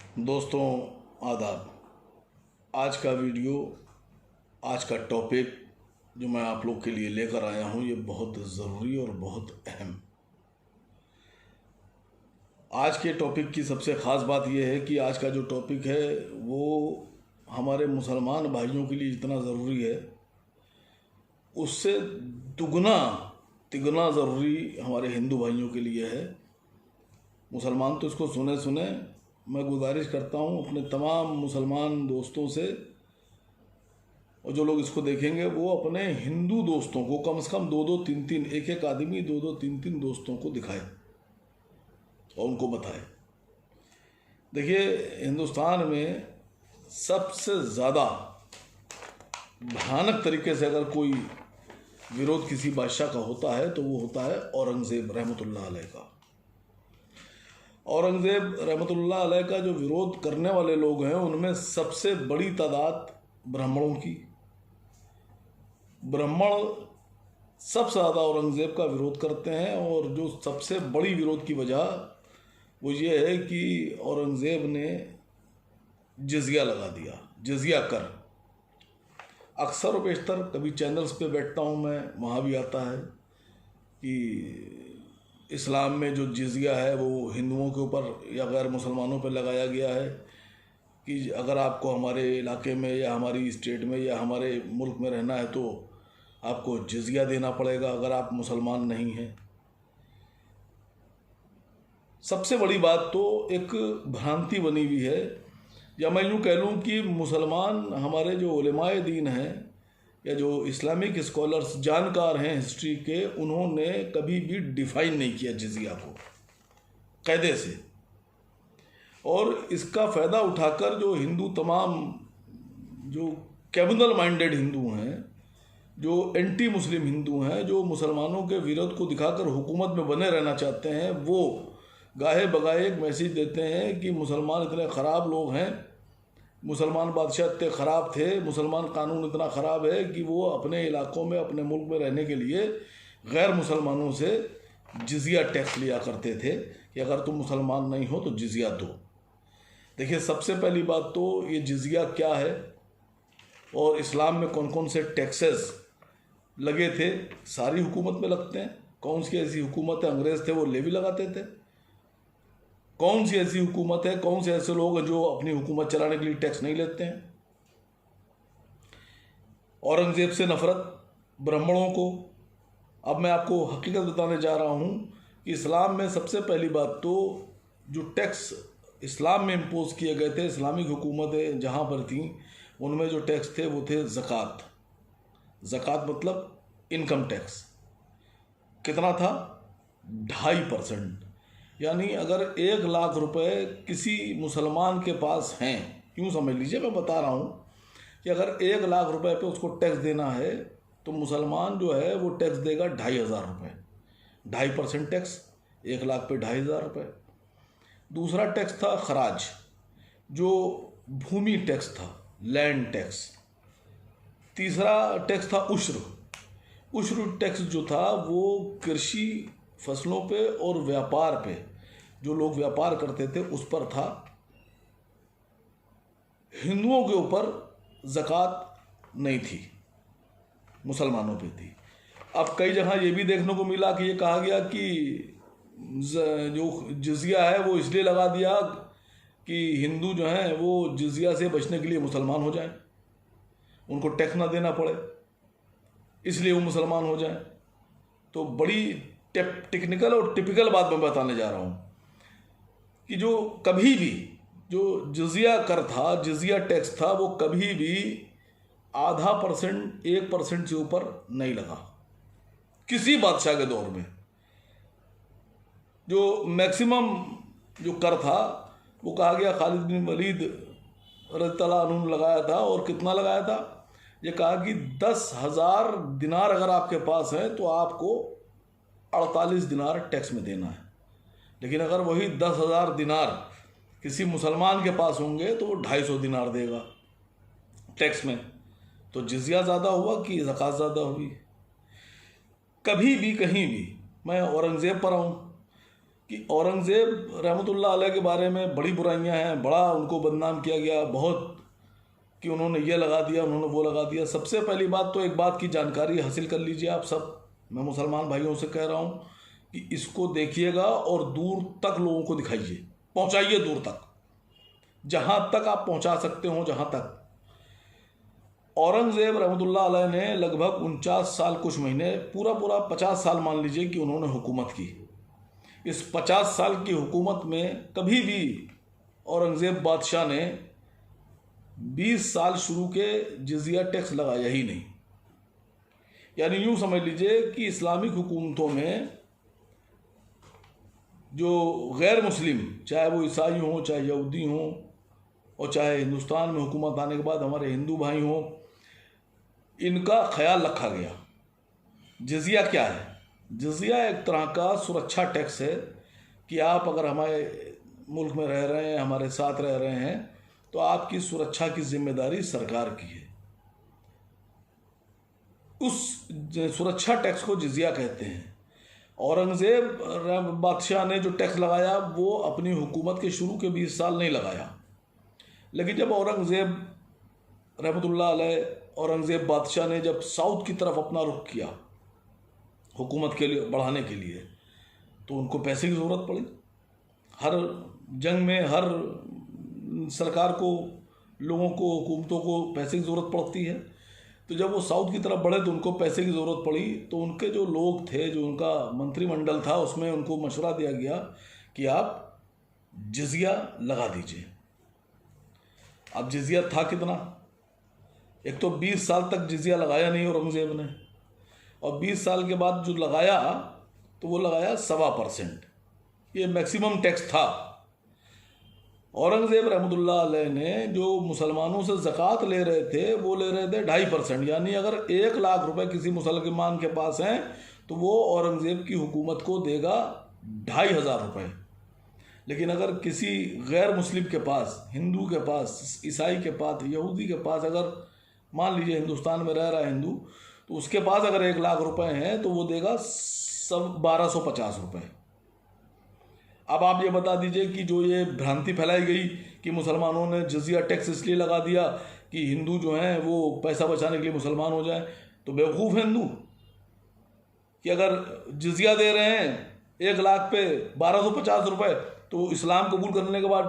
दोस्तों, आदाब। आज का वीडियो, आज का टॉपिक जो मैं आप लोग के लिए लेकर आया हूँ, ये बहुत ज़रूरी और बहुत अहम। आज के टॉपिक की सबसे ख़ास बात यह है कि आज का जो टॉपिक है वो हमारे मुसलमान भाइयों के लिए जितना ज़रूरी है, उससे दुगना तिगुना ज़रूरी हमारे हिंदू भाइयों के लिए है। मुसलमान तो इसको सुने सुने, मैं गुजारिश करता हूँ अपने तमाम मुसलमान दोस्तों से, और जो लोग इसको देखेंगे वो अपने हिंदू दोस्तों को कम से कम दो दो तीन तीन, एक एक आदमी दो दो तीन तीन दोस्तों को दिखाए और उनको बताए। देखिए, हिंदुस्तान में सबसे ज़्यादा भयानक तरीके से अगर कोई विरोध किसी बादशाह का होता है तो वो होता है औरंगज़ेब रहमतुल्लाह अलैह का। औरंगज़ेब रहमतुल्लाह अलैह का जो विरोध करने वाले लोग हैं उनमें सबसे बड़ी तादाद ब्राह्मणों की। ब्राह्मण सबसे ज़्यादा औरंगज़ेब का विरोध करते हैं, और जो सबसे बड़ी विरोध की वजह वो ये है कि औरंगज़ेब ने जजिया लगा दिया, जजिया कर। अक्सर और बेशतर कभी चैनल्स पे बैठता हूँ मैं, वहाँ भी आता है कि इस्लाम में जो जिज़िया है वो हिंदुओं के ऊपर या गैर मुसलमानों पर लगाया गया है, कि अगर आपको हमारे इलाके में या हमारी स्टेट में या हमारे मुल्क में रहना है तो आपको जिज़िया देना पड़ेगा अगर आप मुसलमान नहीं हैं। सबसे बड़ी बात तो एक भ्रांति बनी हुई है, या मैं यूँ कह लूँ कि मुसलमान हमारे जो उलेमाए दीन हैं या जो इस्लामिक स्कॉलर्स जानकार हैं हिस्ट्री के, उन्होंने कभी भी डिफाइन नहीं किया जिज़िया को कायदे से। और इसका फ़ायदा उठाकर जो हिंदू तमाम जो कैमुनल माइंडेड हिंदू हैं, जो एंटी मुस्लिम हिंदू हैं, जो मुसलमानों के विरोध को दिखाकर हुकूमत में बने रहना चाहते हैं, वो गाहे बगाए एक मैसेज देते हैं कि मुसलमान इतने ख़राब लोग हैं, मुसलमान बादशाह इतने ख़राब थे, मुसलमान कानून इतना ख़राब है कि वो अपने इलाकों में, अपने मुल्क में रहने के लिए गैर मुसलमानों से जिज़िया टैक्स लिया करते थे कि अगर तुम मुसलमान नहीं हो तो जिज़िया दो। देखिए, सबसे पहली बात तो ये जिज़िया क्या है और इस्लाम में कौन कौन से टैक्सेस लगे थे। सारी हुकूमत में लगते हैं। कौन सी ऐसी हुकूमत है, अंग्रेज़ थे वो लेवी लगाते थे। कौन सी ऐसी हुकूमत है, कौन से ऐसे लोग हैं जो अपनी हुकूमत चलाने के लिए टैक्स नहीं लेते हैं। औरंगज़ेब से नफ़रत, ब्राह्मणों को। अब मैं आपको हकीकत बताने जा रहा हूँ कि इस्लाम में सबसे पहली बात तो जो टैक्स इस्लाम में इम्पोज किए गए थे, इस्लामिक हुकूमतें जहाँ पर थीं उनमें जो टैक्स थे वो थे ज़कात। ज़कात मतलब इनकम टैक्स। कितना था? 2.5%। यानी अगर 1 लाख रुपए किसी मुसलमान के पास हैं, यूँ समझ लीजिए, मैं बता रहा हूँ कि अगर 1 लाख रुपए पे उसको टैक्स देना है तो मुसलमान जो है वो टैक्स देगा 2,500 रुपये। 2.5% टैक्स 1 लाख पे 2,500 रुपये। दूसरा टैक्स था खराज, जो भूमि टैक्स था, लैंड टैक्स। तीसरा टैक्स था उश्र। उश्र टैक्स जो था वो कृषि फसलों पे और व्यापार पे, जो लोग व्यापार करते थे उस पर था। हिंदुओं के ऊपर ज़कात नहीं थी, मुसलमानों पे थी। अब कई जगह ये भी देखने को मिला कि ये कहा गया कि जो जिज़िया है वो इसलिए लगा दिया कि हिंदू जो हैं वो जिज़िया से बचने के लिए मुसलमान हो जाएं, उनको टैक्स ना देना पड़े, इसलिए वो मुसलमान हो जाएं। तो बड़ी टेक्निकल और टिपिकल बात मैं बताने जा रहा हूँ कि जो कभी भी जो जिज़िया कर था, जिज़िया टैक्स था, वो कभी भी 0.5%, 1% से ऊपर नहीं लगा किसी बादशाह के दौर में। जो मैक्सिमम जो कर था वो कहा गया खालिद बिन वलीद रज़ियल्लाहु अन्हु ने लगाया था। और कितना लगाया था? ये कहा कि 10,000 दिनार अगर आपके पास है तो आपको 48 दिनार टैक्स में देना है। लेकिन अगर वही 10,000 दिनार किसी मुसलमान के पास होंगे तो वो 250 दिनार देगा टैक्स में। तो जिज़िया ज़्यादा हुआ कि ज़कात ज़्यादा हुई? कभी भी कहीं भी, मैं औरंगज़ेब पर आऊँ, कि औरंगज़ेब रहमतुल्लाह अलैह के बारे में बड़ी बुराइयां हैं, बड़ा उनको बदनाम किया गया बहुत, कि उन्होंने ये लगा दिया, उन्होंने वो लगा दिया। सबसे पहली बात तो एक बात की जानकारी हासिल कर लीजिए आप सब, मैं मुसलमान भाइयों से कह रहा हूँ कि इसको देखिएगा और दूर तक लोगों को दिखाइए, पहुँचाइए दूर तक, जहाँ तक आप पहुँचा सकते हो, जहाँ तक। औरंगज़ेब रहमतुल्लाह अलैह ने लगभग 49 साल कुछ महीने, पूरा 50 साल मान लीजिए कि उन्होंने हुकूमत की। इस 50 साल की हुकूमत में कभी भी औरंगज़ेब बादशाह ने 20 साल शुरू के जिजिया टैक्स लगाया ही नहीं। यानी यूँ समझ लीजिए कि इस्लामिक हुकूमतों में जो गैर मुस्लिम, चाहे वो ईसाई हों, चाहे यहूदी हों, और चाहे हिंदुस्तान में हुकूमत आने के बाद हमारे हिंदू भाई हों, इनका ख्याल रखा गया। जिजिया क्या है? जिजिया एक तरह का सुरक्षा टैक्स है कि आप अगर हमारे मुल्क में रह रहे हैं, हमारे साथ रह रहे हैं, तो आपकी सुरक्षा की जिम्मेदारी सरकार की है। उस सुरक्षा टैक्स को जिजिया कहते हैं। औरंगज़ेब बादशाह ने जो टैक्स लगाया वो अपनी हुकूमत के शुरू के 20 साल नहीं लगाया, लेकिन जब औरंगज़ेब रहमतुल्लाह अलैह, औरंगज़ेब बादशाह ने जब साउथ की तरफ अपना रुख किया हुकूमत के लिए बढ़ाने के लिए, तो उनको पैसे की ज़रूरत पड़ी। हर जंग में हर सरकार को, लोगों को, हुकूमतों को पैसे की ज़रूरत पड़ती है। तो जब वो साउथ की तरफ बढ़े तो उनको पैसे की ज़रूरत पड़ी, तो उनके जो लोग थे, जो उनका मंत्रिमंडल था, उसमें उनको मशवरा दिया गया कि आप जिजिया लगा दीजिए। अब जिजिया था कितना? एक तो 20 साल तक जिजिया लगाया नहीं औरंगज़ेब ने, और 20 साल के बाद जो लगाया तो वो लगाया 1.25%। ये मैक्सिमम टैक्स था। औरंगज़ेब रहमतुल्लाह अलैह ने जो मुसलमानों से ज़कात ले रहे थे वो ले रहे थे 2.5%। यानी अगर 1 लाख रुपए किसी मुसलमान के पास हैं तो वो औरंगज़ेब की हुकूमत को देगा 2,500 रुपये। लेकिन अगर किसी गैर मुस्लिम के पास, हिंदू के पास, ईसाई के पास, यहूदी के पास, अगर मान लीजिए हिंदुस्तान में रह रहा है हिंदू, तो उसके पास अगर 1 लाख रुपए हैं तो वो देगा सब 1,250 रुपये। अब आप ये बता दीजिए कि जो ये भ्रांति फैलाई गई कि मुसलमानों ने जिजिया टैक्स इसलिए लगा दिया कि हिंदू जो हैं वो पैसा बचाने के लिए मुसलमान हो जाए, तो बेवकूफ़ है हिंदू कि अगर जिजिया दे रहे हैं 1 लाख पे 1,250 रुपये, तो इस्लाम कबूल करने के बाद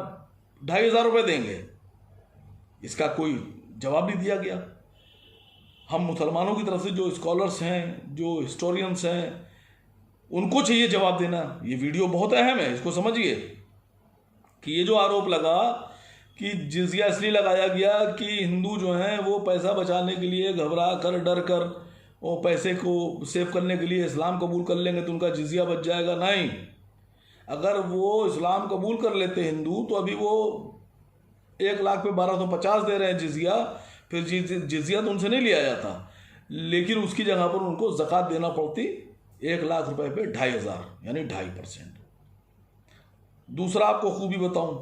2,500 रुपये देंगे। इसका कोई जवाब नहीं दिया गया। हम मुसलमानों की तरफ से जो स्कॉलर्स हैं, जो हिस्टोरियंस हैं, उनको चाहिए जवाब देना। ये वीडियो बहुत अहम है, इसको समझिए कि ये जो आरोप लगा कि जिजिया इसलिए लगाया गया कि हिंदू जो हैं वो पैसा बचाने के लिए घबरा कर, डर कर, वो पैसे को सेव करने के लिए इस्लाम कबूल कर लेंगे तो उनका जिजिया बच जाएगा। नहीं, अगर वो इस्लाम कबूल कर लेते हिंदू तो अभी वो 1 लाख पे 1,250 दे रहे हैं जिजिया, फिर जिजिया तो उनसे नहीं लिया जाता, लेकिन उसकी जगह पर उनको ज़कात देना पड़ती 1 लाख रुपए पे 2,500, यानी 2.5%। दूसरा आपको खूबी बताऊं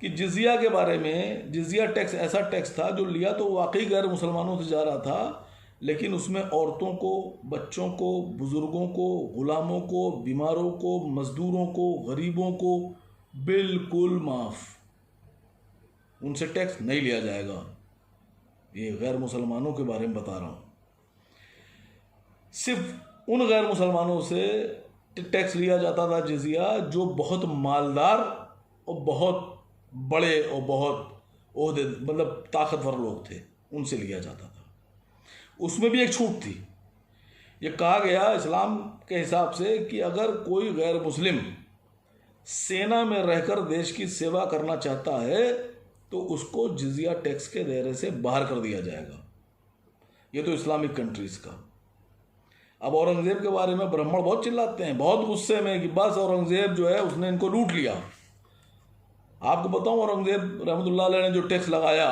कि जिजिया के बारे में, जिजिया टैक्स ऐसा टैक्स था जो लिया तो वाकई गैर मुसलमानों से जा रहा था, लेकिन उसमें औरतों को, बच्चों को, बुज़ुर्गों को, ग़ुलामों को, बीमारों को, मज़दूरों को, गरीबों को बिल्कुल माफ़, उनसे टैक्स नहीं लिया जाएगा। ये गैर मुसलमानों के बारे में बता रहा हूँ। सिर्फ उन गैर मुसलमानों से टैक्स लिया जाता था जिजिया जो बहुत मालदार और बहुत बड़े और बहुत ओहदे, मतलब ताकतवर लोग थे, उनसे लिया जाता था। उसमें भी एक छूट थी। ये कहा गया इस्लाम के हिसाब से कि अगर कोई गैर मुस्लिम सेना में रहकर देश की सेवा करना चाहता है तो उसको जिजिया टैक्स के दायरे से बाहर कर दिया जाएगा। ये तो इस्लामिक कंट्रीज़ का। अब औरंगज़ेब के बारे में ब्राह्मण बहुत चिल्लाते हैं, बहुत गुस्से में, कि बस औरंगज़ेब जो है उसने इनको लूट लिया। आपको बताऊं, औरंगज़ेब रहमतुल्लाह अलैह ने जो टैक्स लगाया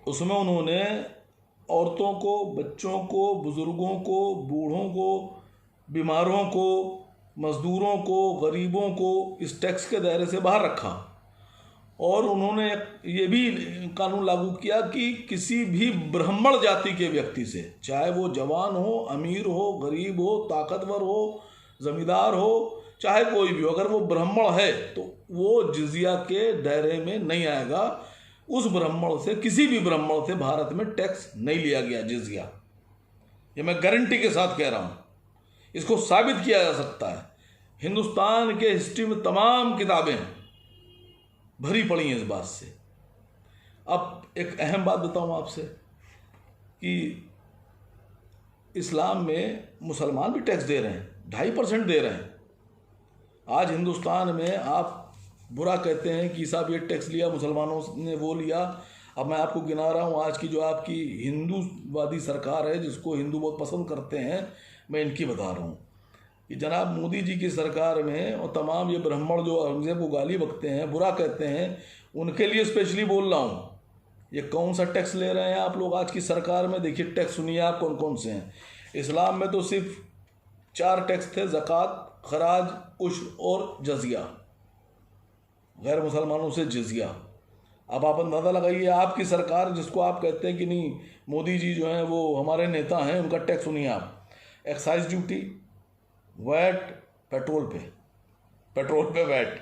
उसमें उन्होंने औरतों को, बच्चों को, बुज़ुर्गों को, बूढ़ों को, बीमारों को, मज़दूरों को, गरीबों को इस टैक्स के दायरे से बाहर रखा। और उन्होंने ये भी कानून लागू किया कि किसी भी ब्राह्मण जाति के व्यक्ति से, चाहे वो जवान हो, अमीर हो, गरीब हो, ताकतवर हो, जमींदार हो चाहे कोई भी हो, अगर वो ब्राह्मण है तो वो जिजिया के दायरे में नहीं आएगा। उस ब्राह्मण से, किसी भी ब्राह्मण से भारत में टैक्स नहीं लिया गया जिजिया। ये मैं गारंटी के साथ कह रहा हूँ, इसको साबित किया जा सकता है। हिंदुस्तान के हिस्ट्री में तमाम किताबें भरी पड़ी हैं इस बात से। अब एक अहम बात बताऊँ आपसे कि इस्लाम में मुसलमान भी टैक्स दे रहे हैं, 2.5% दे रहे हैं। आज हिंदुस्तान में आप बुरा कहते हैं कि साहब ये टैक्स लिया मुसलमानों ने, वो लिया। अब मैं आपको गिना रहा हूँ आज की जो आपकी हिंदूवादी सरकार है, जिसको हिंदू बहुत पसंद करते हैं, मैं इनकी बता रहा हूँ कि जनाब मोदी जी की सरकार में और तमाम ये ब्राह्मण जो औरंगजेब को गाली बकते हैं, बुरा कहते हैं, उनके लिए स्पेशली बोल रहा हूँ। ये कौन सा टैक्स ले रहे हैं आप लोग आज की सरकार में? देखिए टैक्स सुनिए आप कौन कौन से हैं। इस्लाम में तो सिर्फ 4 टैक्स थे, ज़कात, खराज, उश्र और जजिया। गैर मुसलमानों से जजिया। अब आप अंदाज़ा लगाइए, आपकी सरकार जिसको आप कहते हैं कि नहीं मोदी जी जो हैं वो हमारे नेता हैं, उनका टैक्स सुनिए आप। एक्साइज ड्यूटी, वैट, पेट्रोल पे VAT,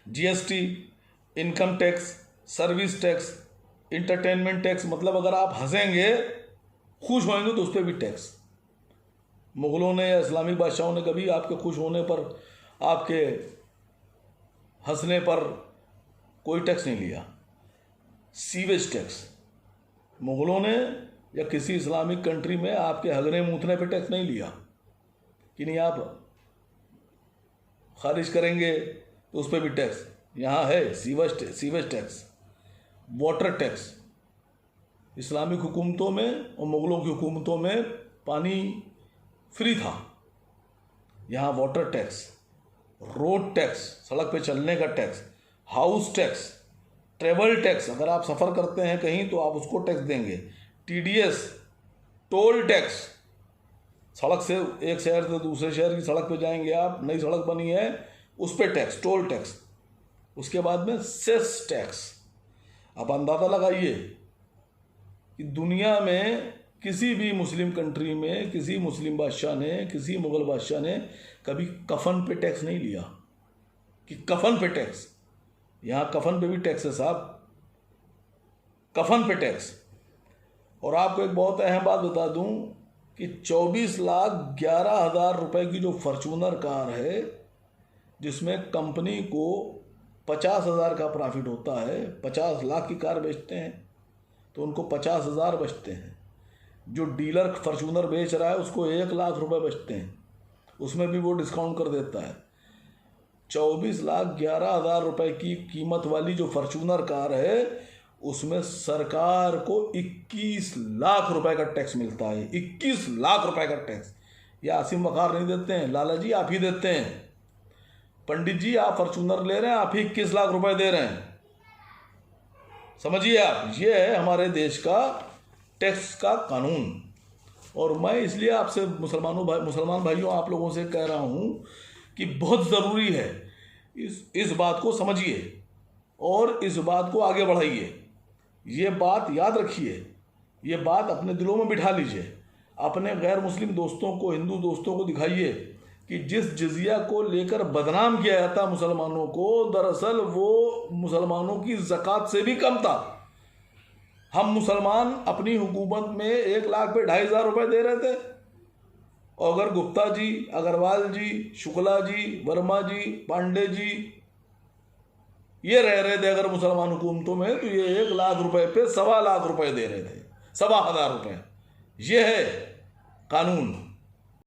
GST, income tax, service tax, entertainment tax. मतलब अगर आप हंसेंगे, खुश होंगे तो उस पर भी टैक्स। मुग़लों ने या इस्लामिक बादशाहों ने कभी आपके खुश होने पर, आपके हंसने पर कोई टैक्स नहीं लिया। सीवेज टैक्स, मुग़लों ने या किसी इस्लामिक कंट्री में आपके हगने मूतने पे टैक्स नहीं लिया कि नहीं आप खारिज करेंगे तो उस पर भी टैक्स। यहाँ है sewage tax, water tax. Islamic हुकूमतों में और मुग़लों की हुकूमतों में पानी फ्री था, यहाँ वाटर टैक्स, रोड टैक्स, सड़क पे चलने का tax, house tax, travel tax, अगर आप सफ़र करते हैं कहीं तो आप उसको टैक्स देंगे, टीडीएस, टोल टैक्स, सड़क से एक शहर से दूसरे शहर की सड़क पे जाएंगे आप, नई सड़क बनी है उस पर टैक्स, टोल टैक्स। उसके बाद में सेस टैक्स। आप अंदाज़ा लगाइए कि दुनिया में किसी भी मुस्लिम कंट्री में किसी मुस्लिम बादशाह ने, किसी मुग़ल बादशाह ने कभी कफन पे टैक्स नहीं लिया कि कफन पे टैक्स। यहाँ कफन पे भी टैक्स है साहब, कफन पे टैक्स। और आपको एक बहुत अहम बात बता दूं कि 24,11,000 रुपए की जो फॉर्च्यूनर कार है, जिसमें कंपनी को 50,000 का प्रॉफिट होता है, 50 लाख की कार बेचते हैं तो उनको 50,000 बचते हैं। जो डीलर फॉर्च्यूनर बेच रहा है उसको 1 लाख रुपए बचते हैं, उसमें भी वो डिस्काउंट कर देता है। 24,11,000 रुपए की कीमत वाली जो फॉर्च्यूनर कार है उसमें सरकार को 21 लाख रुपए का टैक्स मिलता है। 21 लाख रुपए का टैक्स। ये आसिम वकार नहीं देते हैं, लाला जी आप ही देते हैं। पंडित जी आप फॉर्च्यूनर ले रहे हैं, आप ही 21 लाख रुपए दे रहे हैं। समझिए आप, ये है हमारे देश का टैक्स का कानून। और मैं इसलिए आपसे मुसलमान भाइयों आप लोगों से कह रहा हूँ कि बहुत ज़रूरी है इस बात को समझिए और इस बात को आगे बढ़ाइए। ये बात याद रखिए, ये बात अपने दिलों में बिठा लीजिए। अपने गैर मुस्लिम दोस्तों को, हिंदू दोस्तों को दिखाइए कि जिस जजिया को लेकर बदनाम किया जाता मुसलमानों को, दरअसल वो मुसलमानों की ज़कात से भी कम था। हम मुसलमान अपनी हुकूमत में 1 लाख पे 2,500 रुपये दे रहे थे, और अगर गुप्ता जी, अग्रवाल जी, शुक्ला जी, वर्मा जी, पांडे जी ये रह रहे थे अगर मुसलमान हुकूमतों में, तो ये 1 लाख रुपए पे 1.25 लाख रुपए दे रहे थे, 1,25,000 रुपये। ये है कानून।